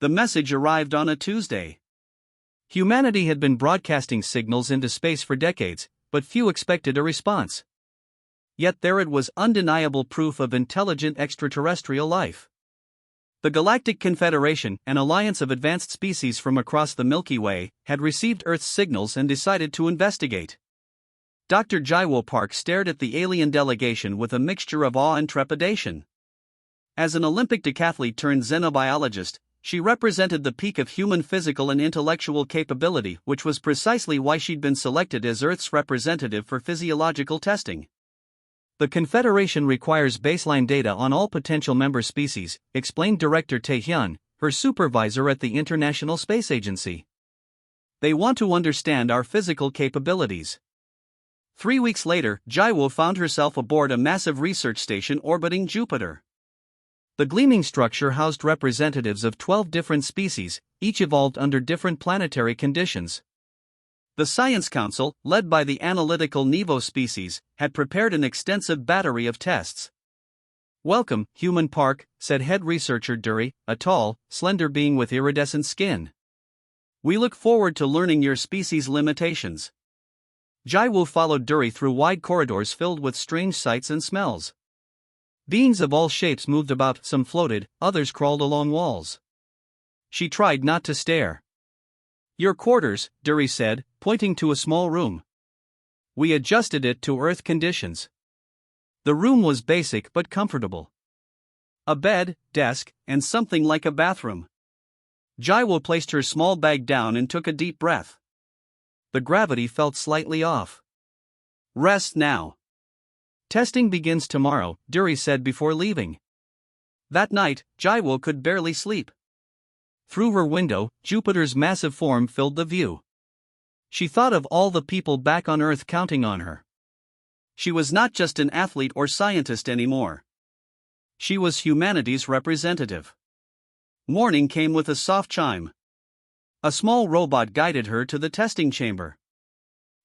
The message arrived on a Tuesday. Humanity had been broadcasting signals into space for decades, but few expected a response. Yet there it was, undeniable proof of intelligent extraterrestrial life. The Galactic Confederation, an alliance of advanced species from across the Milky Way, had received Earth's signals and decided to investigate. Dr. Jaiwo Park stared at the alien delegation with a mixture of awe and trepidation. As an Olympic decathlete turned xenobiologist, she represented the peak of human physical and intellectual capability, which was precisely why she'd been selected as Earth's representative for physiological testing. The Confederation requires baseline data on all potential member species, explained Director Tae-hyun, her supervisor at the International Space Agency. They want to understand our physical capabilities. 3 weeks later, Jaiwo found herself aboard a massive research station orbiting Jupiter. The gleaming structure housed representatives of 12 different species, each evolved under different planetary conditions. The Science Council, led by the analytical Nevo species, had prepared an extensive battery of tests. "Welcome, Human Park," said head researcher Duri, a tall, slender being with iridescent skin. "We look forward to learning your species' limitations." Jaiwo followed Duri through wide corridors filled with strange sights and smells. Beings of all shapes moved about, some floated, others crawled along walls. She tried not to stare. "Your quarters," Duri said, pointing to a small room. "We adjusted it to Earth conditions." The room was basic but comfortable. A bed, desk, and something like a bathroom. Jaiwo placed her small bag down and took a deep breath. The gravity felt slightly off. "Rest now. Testing begins tomorrow," Duri said before leaving. That night, Jaiwo could barely sleep. Through her window, Jupiter's massive form filled the view. She thought of all the people back on Earth counting on her. She was not just an athlete or scientist anymore. She was humanity's representative. Morning came with a soft chime. A small robot guided her to the testing chamber.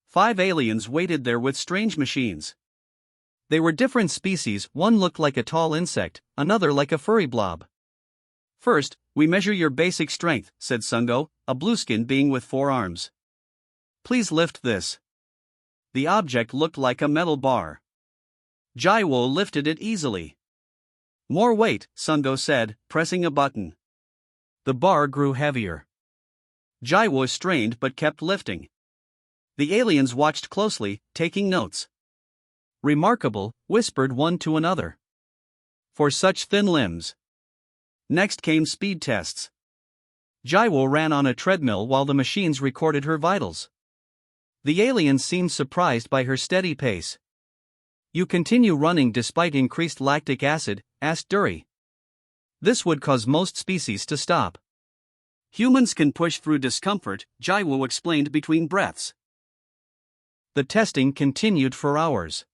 5 aliens waited there with strange machines. They were different species, one looked like a tall insect, another like a furry blob. "First, we measure your basic strength," said Sungo, a blueskin being with 4 arms. "Please lift this." The object looked like a metal bar. Jaiwo lifted it easily. "More weight," Sungo said, pressing a button. The bar grew heavier. Jaiwo strained but kept lifting. The aliens watched closely, taking notes. "Remarkable," whispered one to another. "For such thin limbs." Next came speed tests. Jaiwo ran on a treadmill while the machines recorded her vitals. The aliens seemed surprised by her steady pace. "You continue running despite increased lactic acid?" asked Duri. "This would cause most species to stop." "Humans can push through discomfort," Jaiwo explained between breaths. The testing continued for hours.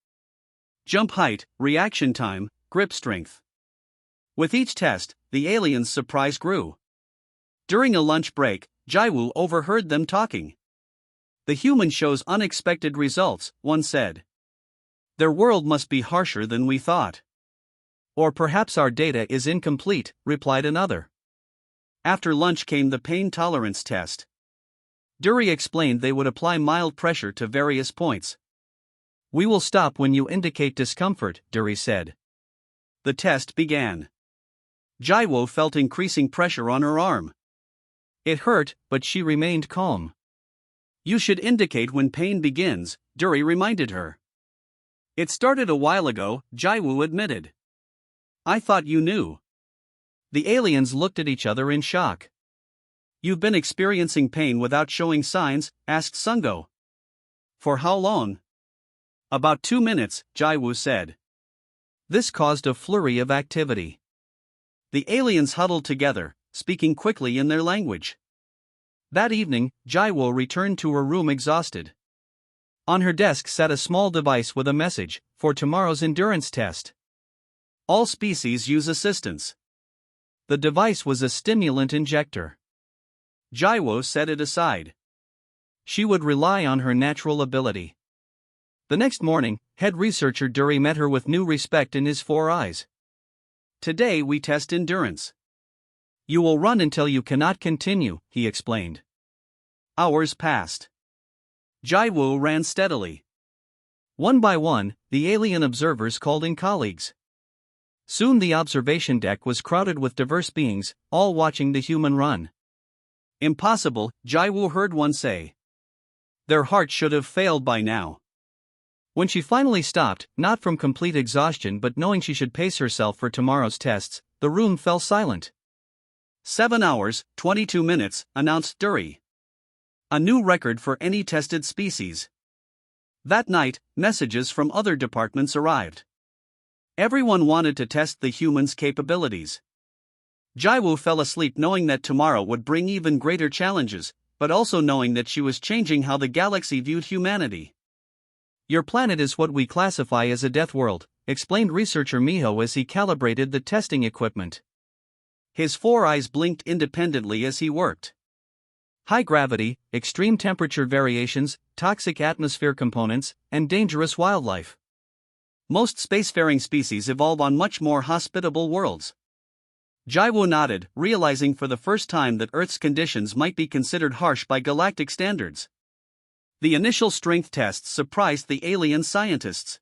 Jump height, reaction time, grip strength. With each test, the aliens' surprise grew. During a lunch break, Jaiwo overheard them talking. "The human shows unexpected results," one said. "Their world must be harsher than we thought." "Or perhaps our data is incomplete," replied another. After lunch came the pain tolerance test. Duri explained they would apply mild pressure to various points. "We will stop when you indicate discomfort," Duri said. The test began. Jaiwo felt increasing pressure on her arm. It hurt, but she remained calm. "You should indicate when pain begins," Duri reminded her. "It started a while ago," Jaiwo admitted. "I thought you knew." The aliens looked at each other in shock. "You've been experiencing pain without showing signs?" asked Sungo. "For how long?" "About 2 minutes," Jaiwo said. This caused a flurry of activity. The aliens huddled together, speaking quickly in their language. That evening, Jaiwo returned to her room exhausted. On her desk sat a small device with a message: "For tomorrow's endurance test. All species use assistance." The device was a stimulant injector. Jaiwo set it aside. She would rely on her natural ability. The next morning, head researcher Duri met her with new respect in his 4 eyes. "Today we test endurance. You will run until you cannot continue, he explained. Hours passed. Jaiwoo ran steadily. One by one, the alien observers called in colleagues. Soon the observation deck was crowded with diverse beings, all watching the human run. Impossible, Jaiwoo heard one say. Their heart should have failed by now. When she finally stopped, not from complete exhaustion but knowing she should pace herself for tomorrow's tests, the room fell silent. 7 hours, 22 minutes, announced Dury. A new record for any tested species. That night, messages from other departments arrived. Everyone wanted to test the humans' capabilities. Jaiwoo fell asleep knowing that tomorrow would bring even greater challenges, but also knowing that she was changing how the galaxy viewed humanity. Your planet is what we classify as a death world, explained researcher Miho as he calibrated the testing equipment. His 4 eyes blinked independently as he worked. High gravity, extreme temperature variations, toxic atmosphere components, and dangerous wildlife. Most spacefaring species evolve on much more hospitable worlds. Jaiwoo nodded, realizing for the first time that Earth's conditions might be considered harsh by galactic standards. The initial strength tests surprised the alien scientists.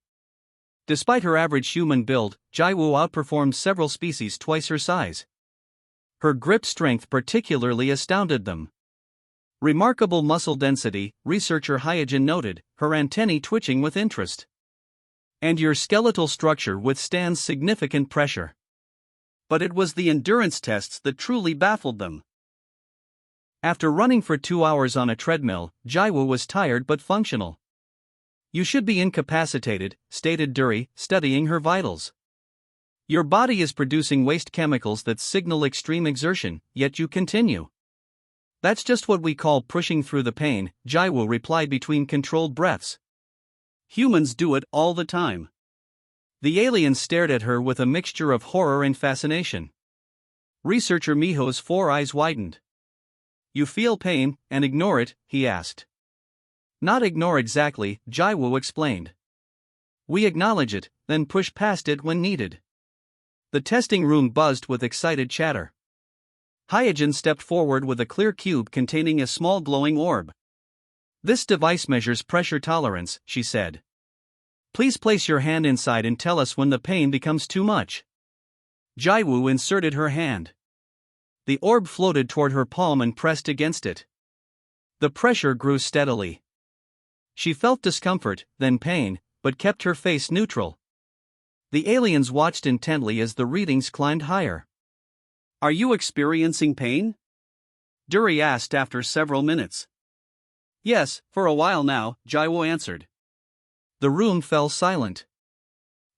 Despite her average human build, Jaiwoo outperformed several species twice her size. Her grip strength particularly astounded them. Remarkable muscle density, researcher Hyojin noted, her antennae twitching with interest. And your skeletal structure withstands significant pressure. But it was the endurance tests that truly baffled them. After running for 2 hours on a treadmill, Jaiwoo was tired but functional. You should be incapacitated, stated Dury, studying her vitals. Your body is producing waste chemicals that signal extreme exertion, yet you continue. That's just what we call pushing through the pain, Jaiwoo replied between controlled breaths. Humans do it all the time. The aliens stared at her with a mixture of horror and fascination. Researcher Miho's 4 eyes widened. You feel pain, and ignore it, he asked. Not ignore exactly, Jaiwoo explained. We acknowledge it, then push past it when needed. The testing room buzzed with excited chatter. Hyojin stepped forward with a clear cube containing a small glowing orb. This device measures pressure tolerance, she said. Please place your hand inside and tell us when the pain becomes too much. Jaiwoo inserted her hand. The orb floated toward her palm and pressed against it. The pressure grew steadily. She felt discomfort, then pain, but kept her face neutral. The aliens watched intently as the readings climbed higher. Are you experiencing pain? Dury asked after several minutes. Yes, for a while now, Jaiwoo answered. The room fell silent.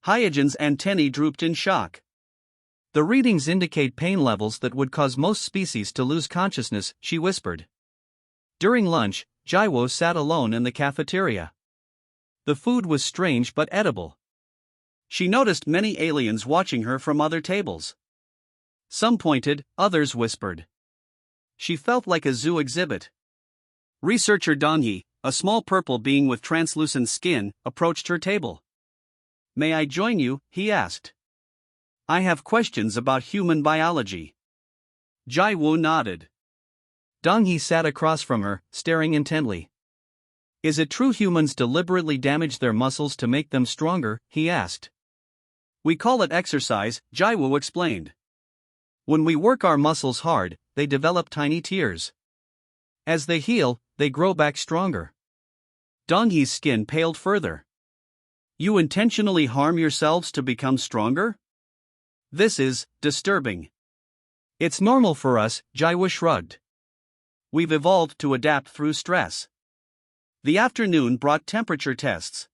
Hyojin's antennae drooped in shock. The readings indicate pain levels that would cause most species to lose consciousness, she whispered. During lunch, Jaiwoo sat alone in the cafeteria. The food was strange but edible. She noticed many aliens watching her from other tables. Some pointed, others whispered. She felt like a zoo exhibit. Researcher Donghee, a small purple being with translucent skin, approached her table. May I join you? He asked. I have questions about human biology. Jaiwoo nodded. Donghee sat across from her, staring intently. Is it true humans deliberately damage their muscles to make them stronger? He asked. We call it exercise, Jaiwoo explained. When we work our muscles hard, they develop tiny tears. As they heal, they grow back stronger. Donghee's skin paled further. You intentionally harm yourselves to become stronger? This is disturbing. It's normal for us, Jaiwoo shrugged. We've evolved to adapt through stress. The afternoon brought temperature tests.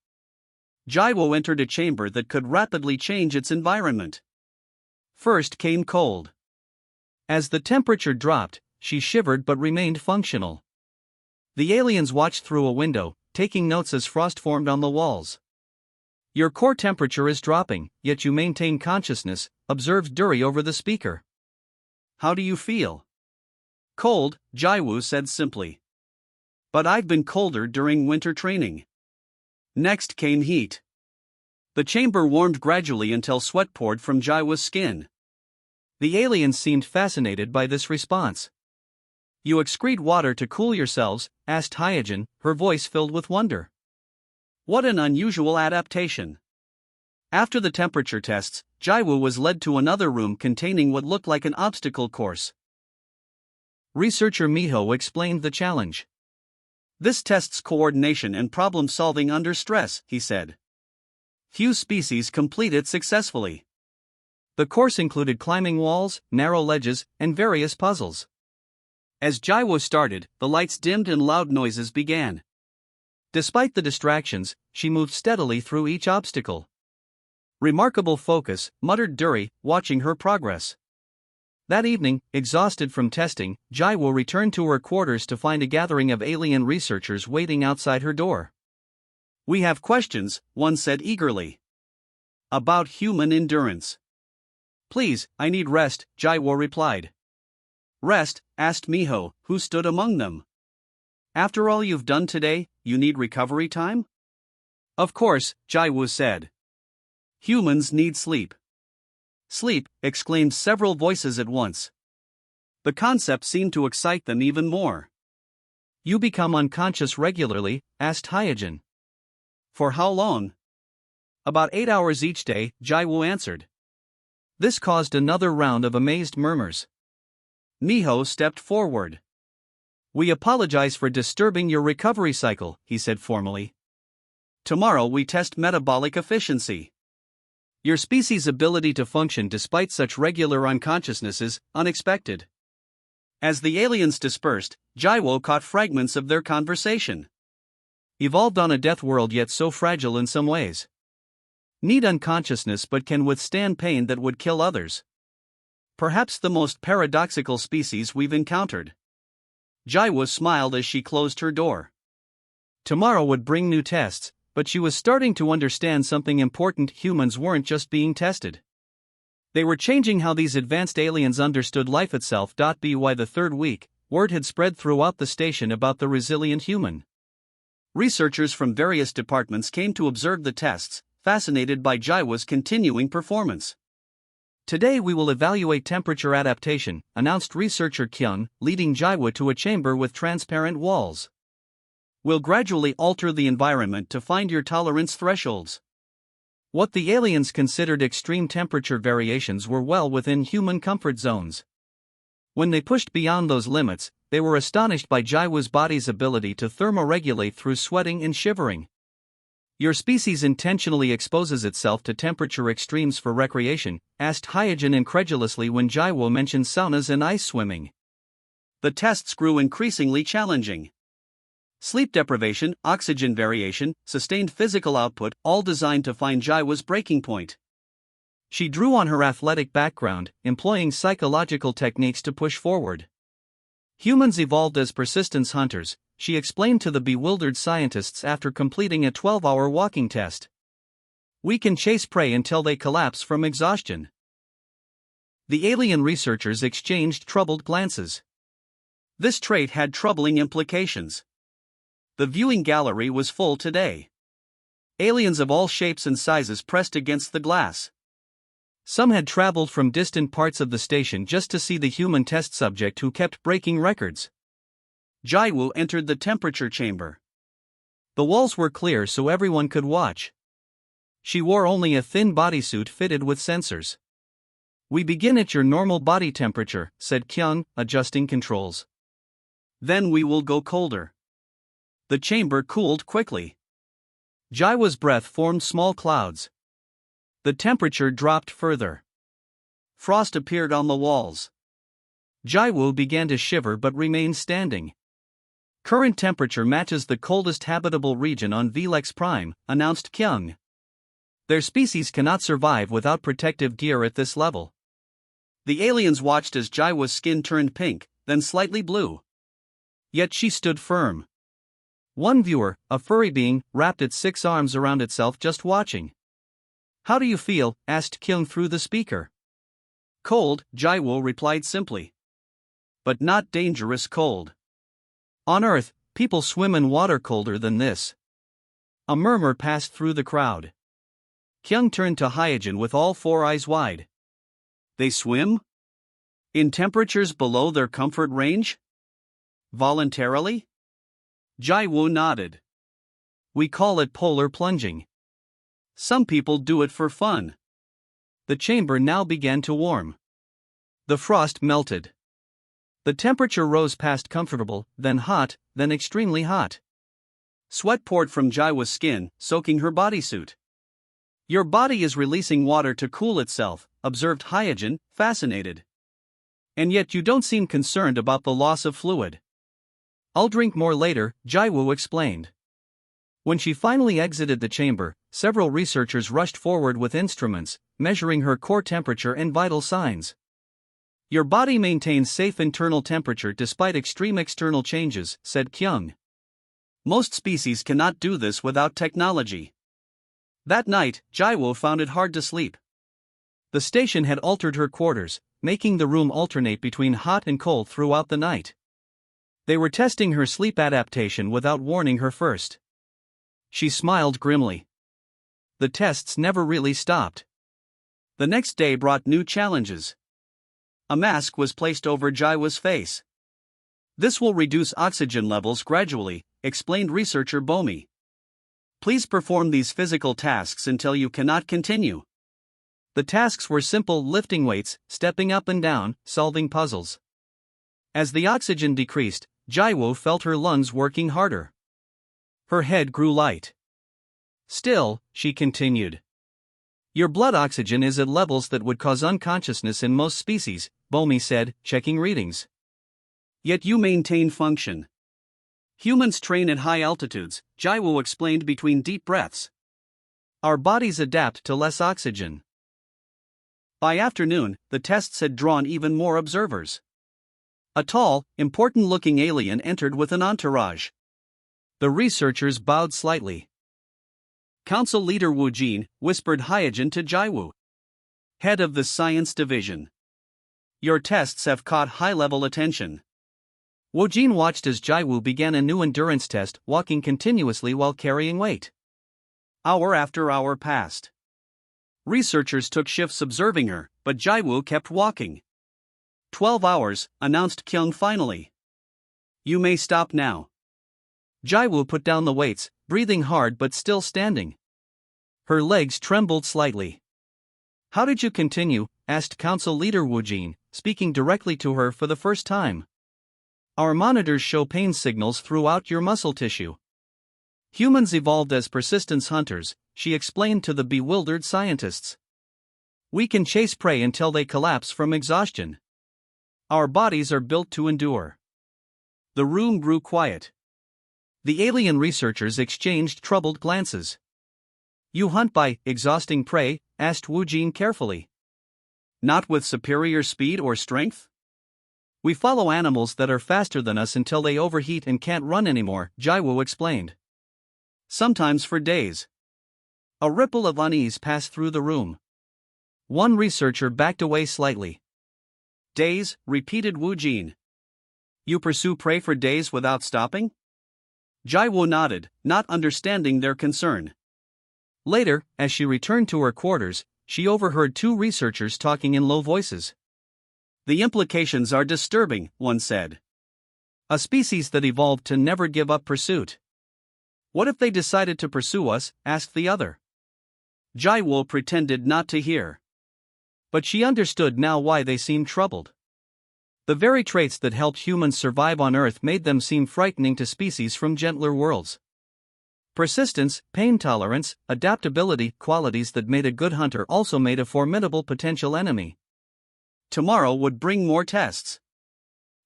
Jaiwoo entered a chamber that could rapidly change its environment. First came cold. As the temperature dropped, she shivered but remained functional. The aliens watched through a window, taking notes as frost formed on the walls. Your core temperature is dropping, yet you maintain consciousness, observed Dury over the speaker. How do you feel? Cold, Jaiwoo said simply. But I've been colder during winter training. Next came heat. The chamber warmed gradually until sweat poured from Jaiwoo's skin. The aliens seemed fascinated by this response. "You excrete water to cool yourselves?" asked Hyojin, her voice filled with wonder. "What an unusual adaptation." After the temperature tests, Jaiwoo was led to another room containing what looked like an obstacle course. Researcher Miho explained the challenge. "This tests coordination and problem solving under stress," he said. "Few species complete it successfully." The course included climbing walls, narrow ledges, and various puzzles. As Jaiwoo started, the lights dimmed and loud noises began. Despite the distractions, she moved steadily through each obstacle. "Remarkable focus," muttered Duri, watching her progress. That evening, exhausted from testing, Jaiwoo returned to her quarters to find a gathering of alien researchers waiting outside her door. "We have questions," one said eagerly. "About human endurance." "Please, I need rest," Jaiwoo replied. "Rest?" asked Miho, who stood among them. "After all you've done today, you need recovery time?" "Of course," Jaiwoo said. "Humans need sleep." "Sleep!" exclaimed several voices at once. The concept seemed to excite them even more. "You become unconscious regularly?" asked Hyojin. "For how long?" "About 8 hours each day," Jaiwoo answered. This caused another round of amazed murmurs. Miho stepped forward. "We apologize for disturbing your recovery cycle," he said formally. "Tomorrow we test metabolic efficiency. Your species' ability to function despite such regular unconsciousness is unexpected." As the aliens dispersed, Jaiwoo caught fragments of their conversation. "Evolved on a death world yet so fragile in some ways. Need unconsciousness but can withstand pain that would kill others. Perhaps the most paradoxical species we've encountered." Jaiwoo smiled as she closed her door. Tomorrow would bring new tests, but she was starting to understand something important: humans weren't just being tested. They were changing how these advanced aliens understood life itself. By the third week, word had spread throughout the station about the resilient human. Researchers from various departments came to observe the tests, fascinated by Jaiwoo's continuing performance. "Today we will evaluate temperature adaptation," announced researcher Kyung, leading Jaiwoo to a chamber with transparent walls. "We'll gradually alter the environment to find your tolerance thresholds." What the aliens considered extreme temperature variations were well within human comfort zones. When they pushed beyond those limits, they were astonished by Jaiwoo's body's ability to thermoregulate through sweating and shivering. "Your species intentionally exposes itself to temperature extremes for recreation?" asked Hyojin incredulously when Jaiwoo mentioned saunas and ice swimming. The tests grew increasingly challenging. Sleep deprivation, oxygen variation, sustained physical output, all designed to find Jaiwoo's breaking point. She drew on her athletic background, employing psychological techniques to push forward. "Humans evolved as persistence hunters," she explained to the bewildered scientists after completing a 12-hour walking test. "We can chase prey until they collapse from exhaustion." The alien researchers exchanged troubled glances. This trait had troubling implications. The viewing gallery was full today. Aliens of all shapes and sizes pressed against the glass. Some had traveled from distant parts of the station just to see the human test subject who kept breaking records. Jaiwoo entered the temperature chamber. The walls were clear so everyone could watch. She wore only a thin bodysuit fitted with sensors. "We begin at your normal body temperature," said Kyung, adjusting controls. "Then we will go colder." The chamber cooled quickly. Jaiwoo's breath formed small clouds. The temperature dropped further. Frost appeared on the walls. Jaiwoo began to shiver but remained standing. "Current temperature matches the coldest habitable region on Velex Prime," announced Kyung. "Their species cannot survive without protective gear at this level." The aliens watched as Jaiwoo's skin turned pink, then slightly blue. Yet she stood firm. One viewer, a furry being, wrapped its 6 arms around itself just watching. "How do you feel?" asked Kyung through the speaker. "Cold," Jaiwoo replied simply. "But not dangerous cold. On Earth, people swim in water colder than this." A murmur passed through the crowd. Kyung turned to Hyojin with all 4 eyes wide. "They swim?" In temperatures below their comfort range? Voluntarily? Jaiwoo nodded. We call it polar plunging. Some people do it for fun. The chamber now began to warm. The frost melted. The temperature rose past comfortable, then hot, then extremely hot. Sweat poured from Jaiwoo's skin, soaking her bodysuit. Your body is releasing water to cool itself, observed Hyojin, fascinated. And yet you don't seem concerned about the loss of fluid. I'll drink more later, Jaiwoo explained. When she finally exited the chamber, several researchers rushed forward with instruments, measuring her core temperature and vital signs. Your body maintains safe internal temperature despite extreme external changes, said Kyung. Most species cannot do this without technology. That night, Jaiwoo found it hard to sleep. The station had altered her quarters, making the room alternate between hot and cold throughout the night. They were testing her sleep adaptation without warning her first. She smiled grimly. The tests never really stopped. The next day brought new challenges. A mask was placed over Jaiwoo's face. This will reduce oxygen levels gradually, explained researcher Bomi. Please perform these physical tasks until you cannot continue. The tasks were simple: lifting weights, stepping up and down, solving puzzles. As the oxygen decreased, Jaiwoo felt her lungs working harder. Her head grew light. Still, she continued. Your blood oxygen is at levels that would cause unconsciousness in most species, Bomi said, checking readings. Yet you maintain function. Humans train at high altitudes, Jaiwoo explained between deep breaths. Our bodies adapt to less oxygen. By afternoon, the tests had drawn even more observers. A tall, important-looking alien entered with an entourage. The researchers bowed slightly. Council leader Woo Jin whispered Hyojin to Jaiwoo, head of the science division. Your tests have caught high-level attention. Woo Jin watched as Jaiwoo began a new endurance test, walking continuously while carrying weight. Hour after hour passed. Researchers took shifts observing her, but Jaiwoo kept walking. 12 hours, announced Kyung finally. You may stop now. Jaiwoo put down the weights, breathing hard but still standing. Her legs trembled slightly. How did you continue? Asked Council Leader Woo Jin, speaking directly to her for the first time. Our monitors show pain signals throughout your muscle tissue. Humans evolved as persistence hunters, she explained to the bewildered scientists. We can chase prey until they collapse from exhaustion. Our bodies are built to endure. The room grew quiet. The alien researchers exchanged troubled glances. You hunt by exhausting prey? Asked Woo Jin carefully. Not with superior speed or strength? We follow animals that are faster than us until they overheat and can't run anymore, Jaiwoo explained. Sometimes for days. A ripple of unease passed through the room. One researcher backed away slightly. Days, repeated Woo Jin. You pursue prey for days without stopping? Jaiwoo nodded, not understanding their concern. Later, as she returned to her quarters, she overheard two researchers talking in low voices. The implications are disturbing, one said. A species that evolved to never give up pursuit. What if they decided to pursue us? Asked the other. Jaiwoo pretended not to hear. But she understood now why they seemed troubled. The very traits that helped humans survive on Earth made them seem frightening to species from gentler worlds. Persistence, pain tolerance, adaptability, qualities that made a good hunter also made a formidable potential enemy. Tomorrow would bring more tests.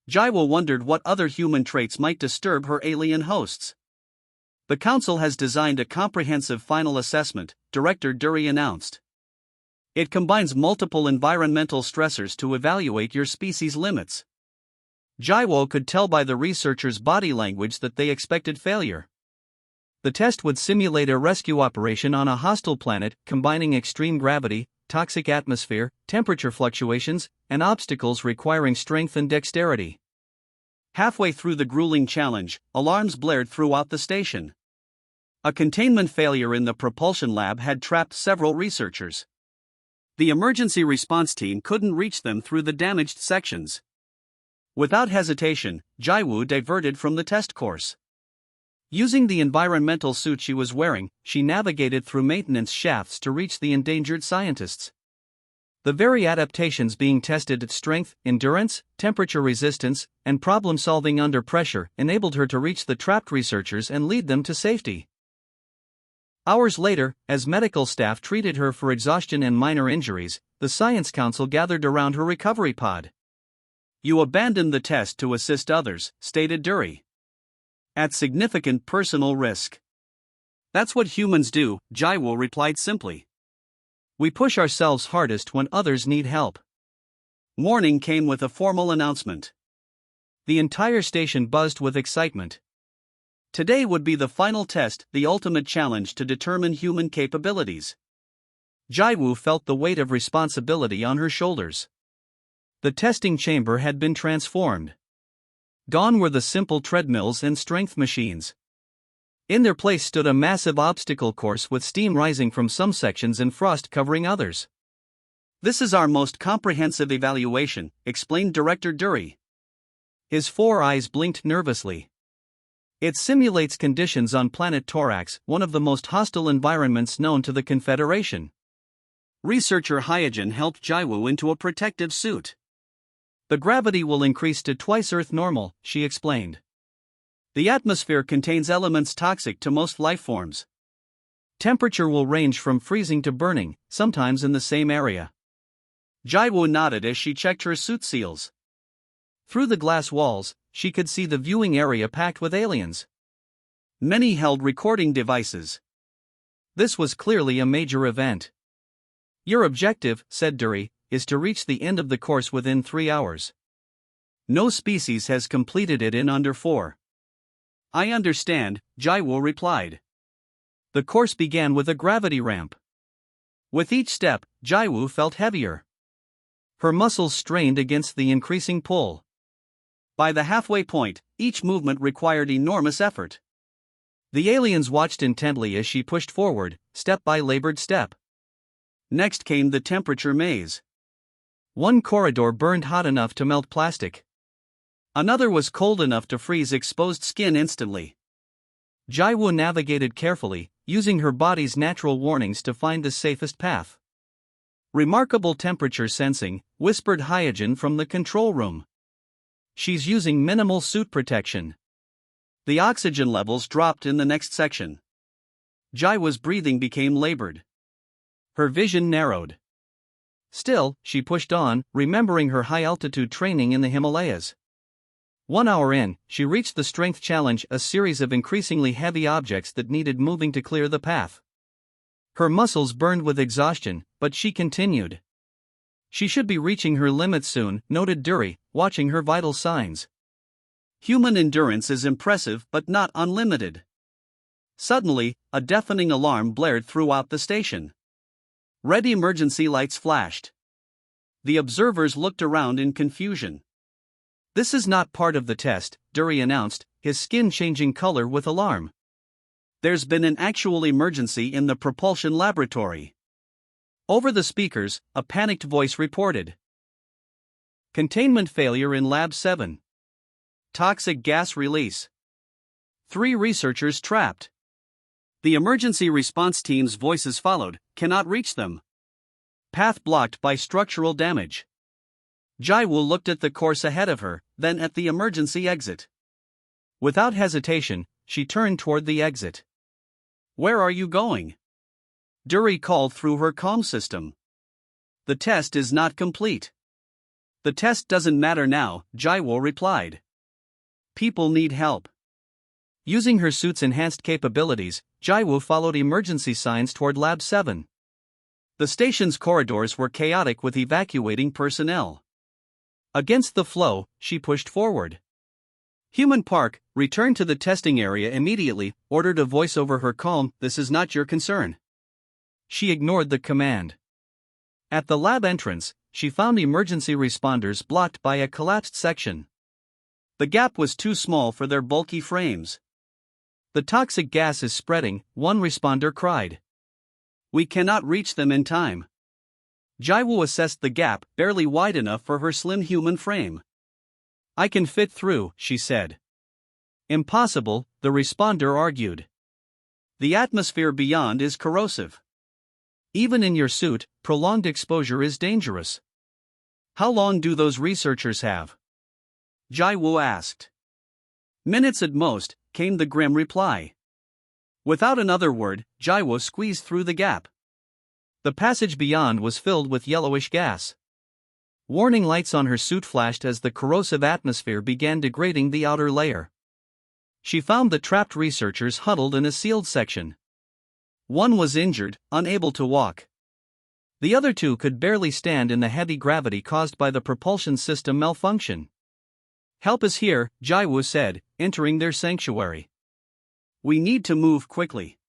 Jaiwoo wondered what other human traits might disturb her alien hosts. The Council has designed a comprehensive final assessment, Director Dury announced. It combines multiple environmental stressors to evaluate your species' limits. Jaiwoo could tell by the researchers' body language that they expected failure. The test would simulate a rescue operation on a hostile planet, combining extreme gravity, toxic atmosphere, temperature fluctuations, and obstacles requiring strength and dexterity. Halfway through the grueling challenge, alarms blared throughout the station. A containment failure in the propulsion lab had trapped several researchers. The emergency response team couldn't reach them through the damaged sections. Without hesitation, Jaiwoo diverted from the test course. Using the environmental suit she was wearing, she navigated through maintenance shafts to reach the endangered scientists. The very adaptations being tested at strength, endurance, temperature resistance, and problem-solving under pressure enabled her to reach the trapped researchers and lead them to safety. Hours later, as medical staff treated her for exhaustion and minor injuries, the Science Council gathered around her recovery pod. "You abandoned the test to assist others," stated Dury. "At significant personal risk." "That's what humans do," Jaiwoo replied simply. "We push ourselves hardest when others need help." Morning came with a formal announcement. The entire station buzzed with excitement. Today would be the final test, the ultimate challenge to determine human capabilities. Jaiwoo felt the weight of responsibility on her shoulders. The testing chamber had been transformed. Gone were the simple treadmills and strength machines. In their place stood a massive obstacle course with steam rising from some sections and frost covering others. "This is our most comprehensive evaluation," explained Director Dury. His 4 eyes blinked nervously. "It simulates conditions on planet Torax, one of the most hostile environments known to the Confederation." Researcher Hyojin helped Jaiwoo into a protective suit. "The gravity will increase to twice Earth normal," she explained. "The atmosphere contains elements toxic to most lifeforms. Temperature will range from freezing to burning, sometimes in the same area." Jaiwoo nodded as she checked her suit seals. Through the glass walls, she could see the viewing area packed with aliens. Many held recording devices. This was clearly a major event. "Your objective," said Dury, "is to reach the end of the course within 3 hours. No species has completed it in under 4. "I understand," Jaiwoo replied. The course began with a gravity ramp. With each step, Jaiwoo felt heavier. Her muscles strained against the increasing pull. By the halfway point, each movement required enormous effort. The aliens watched intently as she pushed forward, step by labored step. Next came the temperature maze. One corridor burned hot enough to melt plastic. Another was cold enough to freeze exposed skin instantly. Jaiwoo navigated carefully, using her body's natural warnings to find the safest path. "Remarkable temperature sensing," whispered Hyojin from the control room. "She's using minimal suit protection." The oxygen levels dropped in the next section. Jaiwoo's breathing became labored. Her vision narrowed. Still, she pushed on, remembering her high-altitude training in the Himalayas. 1 hour in, she reached the strength challenge, a series of increasingly heavy objects that needed moving to clear the path. Her muscles burned with exhaustion, but she continued. She should be reaching her limit soon, noted Dury, watching her vital signs. Human endurance is impressive but not unlimited. Suddenly, a deafening alarm blared throughout the station. Red emergency lights flashed. The observers looked around in confusion. "This is not part of the test," Dury announced, his skin changing color with alarm. "There's been an actual emergency in the propulsion laboratory." Over the speakers, a panicked voice reported. "Containment failure in Lab 7. Toxic gas release. 3 researchers trapped." The emergency response team's voices followed, "Cannot reach them. Path blocked by structural damage." Jaiwoo looked at the course ahead of her, then at the emergency exit. Without hesitation, she turned toward the exit. "Where are you going?" Dury called through her comm system. "The test is not complete." "The test doesn't matter now," Jaiwoo replied. "People need help." Using her suit's enhanced capabilities, Jaiwoo followed emergency signs toward Lab 7. The station's corridors were chaotic with evacuating personnel. Against the flow, she pushed forward. "Human Park, return to the testing area immediately," ordered a voice over her calm, "This is not your concern." She ignored the command. At the lab entrance, she found emergency responders blocked by a collapsed section. The gap was too small for their bulky frames. "The toxic gas is spreading," one responder cried. "We cannot reach them in time." Jaiwoo assessed the gap, barely wide enough for her slim human frame. "I can fit through," she said. "Impossible," the responder argued. "The atmosphere beyond is corrosive. Even in your suit, prolonged exposure is dangerous." "How long do those researchers have?" Jaiwoo asked. "Minutes at most," came the grim reply. Without another word, Jaiwoo squeezed through the gap. The passage beyond was filled with yellowish gas. Warning lights on her suit flashed as the corrosive atmosphere began degrading the outer layer. She found the trapped researchers huddled in a sealed section. One was injured, unable to walk. The other two could barely stand in the heavy gravity caused by the propulsion system malfunction. "Help is here," Jaiwoo said, entering their sanctuary. "We need to move quickly."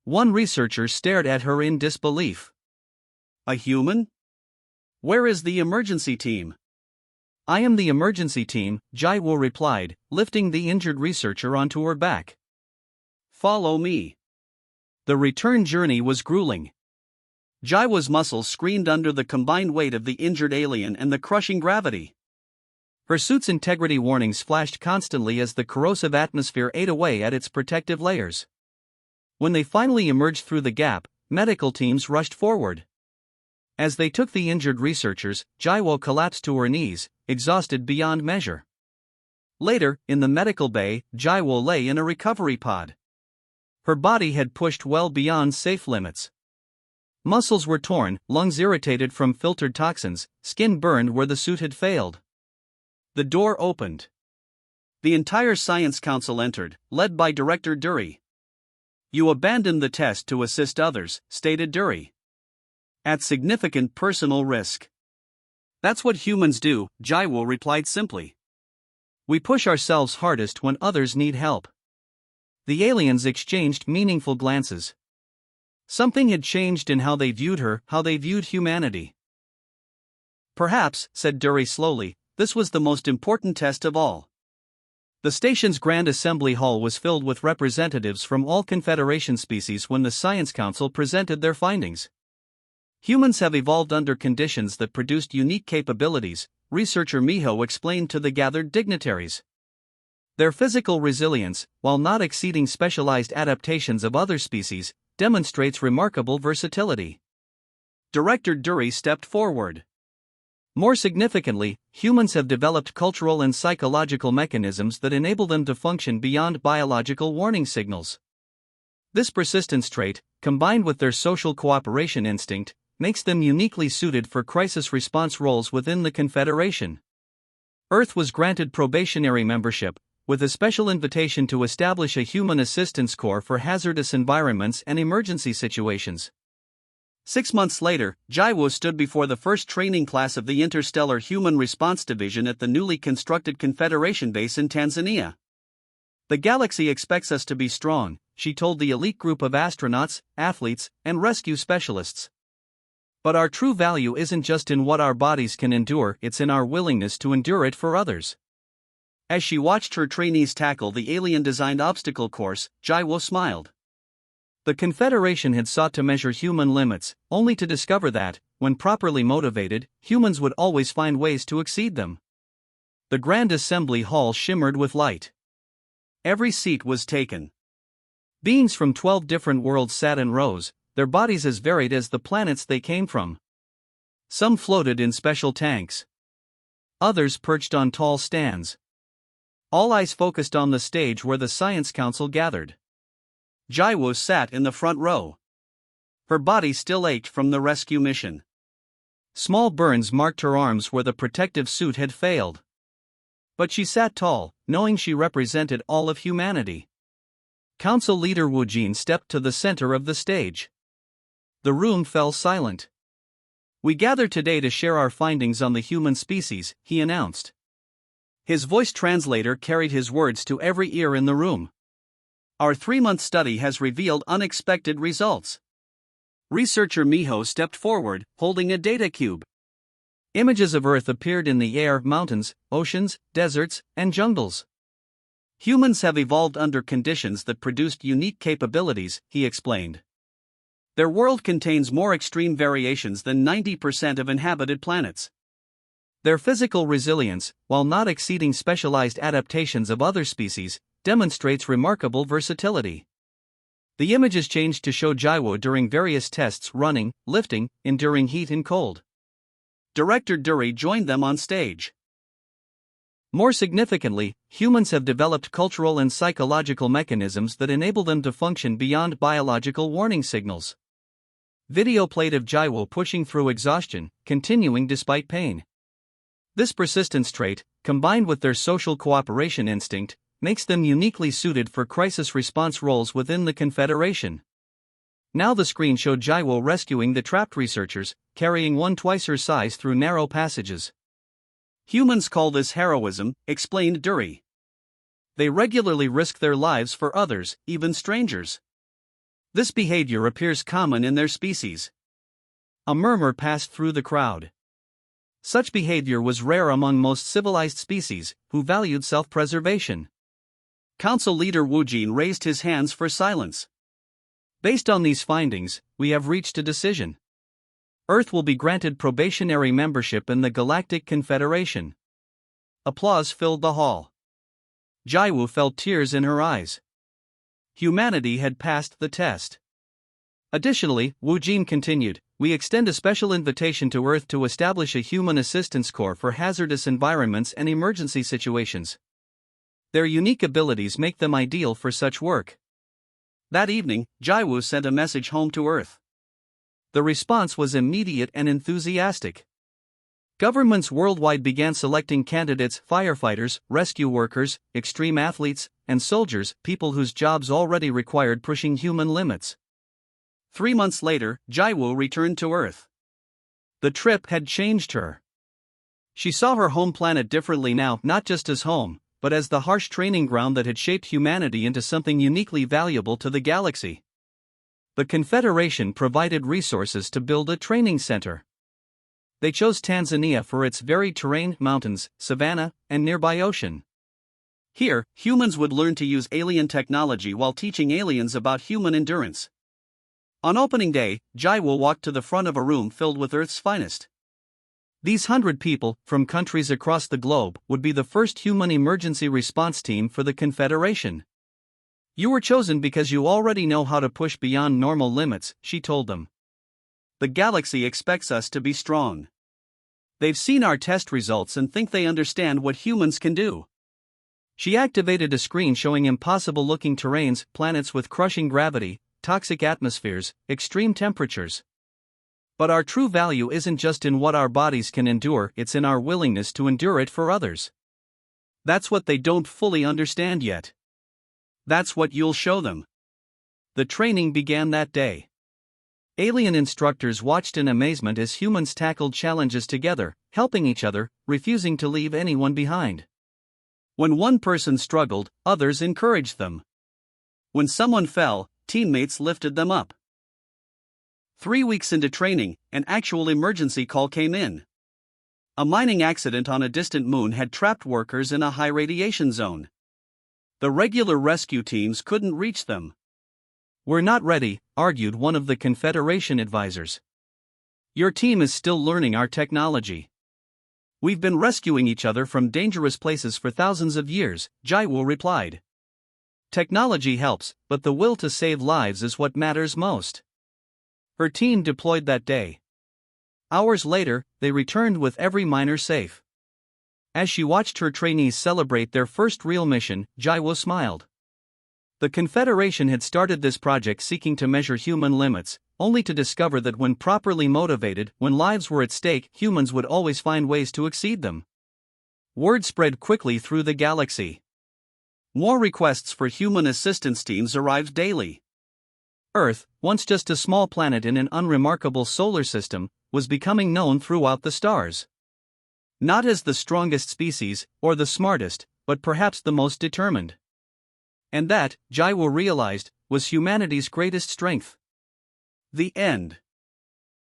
One researcher stared at her in disbelief. "A human? Where is the emergency team?" "I am the emergency team," Jaiwoo replied, lifting the injured researcher onto her back. "Follow me." The return journey was grueling. Jaiwoo's muscles screamed under the combined weight of the injured alien and the crushing gravity. Her suit's integrity warnings flashed constantly as the corrosive atmosphere ate away at its protective layers. When they finally emerged through the gap, medical teams rushed forward. As they took the injured researchers, Jaiwoo collapsed to her knees, exhausted beyond measure. Later, in the medical bay, Jaiwoo lay in a recovery pod. Her body had pushed well beyond safe limits. Muscles were torn, lungs irritated from filtered toxins, skin burned where the suit had failed. The door opened. The entire Science Council entered, led by Director Dury. "You abandoned the test to assist others," stated Dury. "At significant personal risk." "That's what humans do," Jaiwoo replied simply. "We push ourselves hardest when others need help." The aliens exchanged meaningful glances. Something had changed in how they viewed her, how they viewed humanity. "Perhaps," said Dury slowly, "this was the most important test of all." The station's Grand Assembly Hall was filled with representatives from all Confederation species when the Science Council presented their findings. "Humans have evolved under conditions that produced unique capabilities," researcher Miho explained to the gathered dignitaries. "Their physical resilience, while not exceeding specialized adaptations of other species, demonstrates remarkable versatility." Director Dury stepped forward. "More significantly, humans have developed cultural and psychological mechanisms that enable them to function beyond biological warning signals. This persistence trait, combined with their social cooperation instinct, makes them uniquely suited for crisis response roles within the Confederation." Earth was granted probationary membership, with a special invitation to establish a Human Assistance Corps for hazardous environments and emergency situations. 6 months later, Jaiwoo stood before the first training class of the Interstellar Human Response Division at the newly constructed Confederation base in Tanzania. "The galaxy expects us to be strong," she told the elite group of astronauts, athletes, and rescue specialists. "But our true value isn't just in what our bodies can endure, it's in our willingness to endure it for others." As she watched her trainees tackle the alien-designed obstacle course, Jaiwoo smiled. The Confederation had sought to measure human limits, only to discover that, when properly motivated, humans would always find ways to exceed them. The Grand Assembly Hall shimmered with light. Every seat was taken. Beings from 12 different worlds sat in rows, their bodies as varied as the planets they came from. Some floated in special tanks. Others perched on tall stands. All eyes focused on the stage where the Science Council gathered. Jaiwoo sat in the front row. Her body still ached from the rescue mission. Small burns marked her arms where the protective suit had failed. But she sat tall, knowing she represented all of humanity. Council leader Wu Jin stepped to the center of the stage. The room fell silent. "We gather today to share our findings on the human species," he announced. His voice translator carried his words to every ear in the room. "Our 3-month study has revealed unexpected results." Researcher Miho stepped forward, holding a data cube. Images of Earth appeared in the air, mountains, oceans, deserts, and jungles. "Humans have evolved under conditions that produced unique capabilities," he explained. Their world contains more extreme variations than 90% of inhabited planets. Their physical resilience, while not exceeding specialized adaptations of other species, demonstrates remarkable versatility. The images changed to show Jiwo during various tests running, lifting, enduring heat and cold. Director Dury joined them on stage. More significantly, humans have developed cultural and psychological mechanisms that enable them to function beyond biological warning signals. Video played of Jiwo pushing through exhaustion, continuing despite pain. This persistence trait, combined with their social cooperation instinct, makes them uniquely suited for crisis response roles within the Confederation. Now the screen showed Jiwo rescuing the trapped researchers, carrying one twice her size through narrow passages. Humans call this heroism, explained Dury. They regularly risk their lives for others, even strangers. This behavior appears common in their species. A murmur passed through the crowd. Such behavior was rare among most civilized species, who valued self-preservation. Council leader Wu Jin raised his hands for silence. Based on these findings, we have reached a decision. Earth will be granted probationary membership in the Galactic Confederation. Applause filled the hall. Jiwo felt tears in her eyes. Humanity had passed the test. Additionally, Wu Jin continued, we extend a special invitation to Earth to establish a human assistance corps for hazardous environments and emergency situations. Their unique abilities make them ideal for such work. That evening, Jiwo sent a message home to Earth. The response was immediate and enthusiastic. Governments worldwide began selecting candidates: firefighters, rescue workers, extreme athletes, and soldiers, people whose jobs already required pushing human limits. 3 months later, Jiwo returned to Earth. The trip had changed her. She saw her home planet differently now, not just as home, but as the harsh training ground that had shaped humanity into something uniquely valuable to the galaxy. The Confederation provided resources to build a training center. They chose Tanzania for its varied terrain, mountains, savanna, and nearby ocean. Here, humans would learn to use alien technology while teaching aliens about human endurance. On opening day, Jiwo walked to the front of a room filled with Earth's finest. These 100 people, from countries across the globe, would be the first human emergency response team for the Confederation. You were chosen because you already know how to push beyond normal limits, she told them. The galaxy expects us to be strong. They've seen our test results and think they understand what humans can do. She activated a screen showing impossible-looking terrains, planets with crushing gravity, toxic atmospheres, extreme temperatures. But our true value isn't just in what our bodies can endure, it's in our willingness to endure it for others. That's what they don't fully understand yet. That's what you'll show them. The training began that day. Alien instructors watched in amazement as humans tackled challenges together, helping each other, refusing to leave anyone behind. When one person struggled, others encouraged them. When someone fell, teammates lifted them up. 3 weeks into training, an actual emergency call came in. A mining accident on a distant moon had trapped workers in a high radiation zone. The regular rescue teams couldn't reach them. We're not ready, argued one of the Confederation advisors. Your team is still learning our technology. We've been rescuing each other from dangerous places for thousands of years, Jiwo replied. Technology helps, but the will to save lives is what matters most. Her team deployed that day. Hours later, they returned with every miner safe. As she watched her trainees celebrate their first real mission, Jiwo smiled. The Confederation had started this project seeking to measure human limits, only to discover that when properly motivated, when lives were at stake, humans would always find ways to exceed them. Word spread quickly through the galaxy. More requests for human assistance teams arrived daily. Earth, once just a small planet in an unremarkable solar system, was becoming known throughout the stars. Not as the strongest species, or the smartest, but perhaps the most determined. And that, Jiwo realized, was humanity's greatest strength. The end.